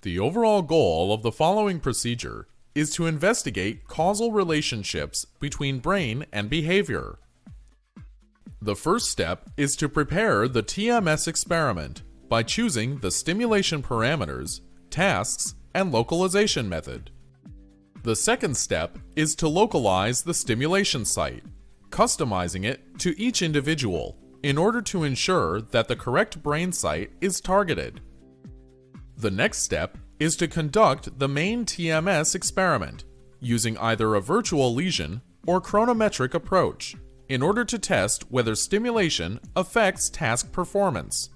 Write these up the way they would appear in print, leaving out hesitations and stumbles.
The overall goal of the following procedure is to investigate causal relationships between brain and behavior. The first step is to prepare the TMS experiment by choosing the stimulation parameters, tasks, and localization method. The second step is to localize the stimulation site, customizing it to each individual in order to ensure that the correct brain site is targeted. The next step is to conduct the main TMS experiment using either a virtual lesion or chronometric approach in order to test whether stimulation affects task performance.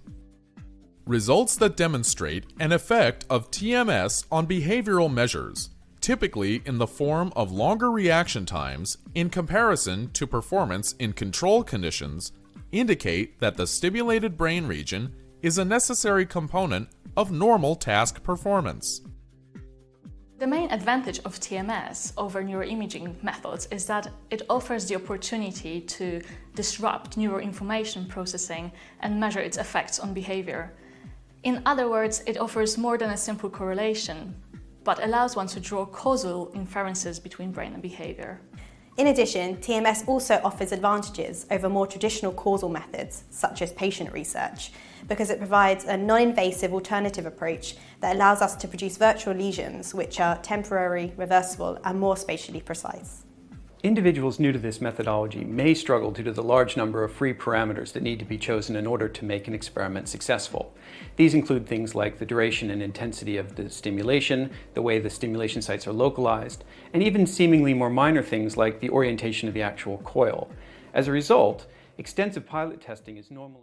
Results that demonstrate an effect of TMS on behavioral measures, typically in the form of longer reaction times in comparison to performance in control conditions, indicate that the stimulated brain region is a necessary component of normal task performance. The main advantage of TMS over neuroimaging methods is that it offers the opportunity to disrupt neuroinformation processing and measure its effects on behavior. In other words, it offers more than a simple correlation, but allows one to draw causal inferences between brain and behavior. In addition, TMS also offers advantages over more traditional causal methods, such as patient research, because it provides a non-invasive alternative approach that allows us to produce virtual lesions which are temporary, reversible, and more spatially precise. Individuals new to this methodology may struggle due to the large number of free parameters that need to be chosen in order to make an experiment successful. These include things like the duration and intensity of the stimulation, the way the stimulation sites are localized, and even seemingly more minor things like the orientation of the actual coil. As a result, extensive pilot testing is normally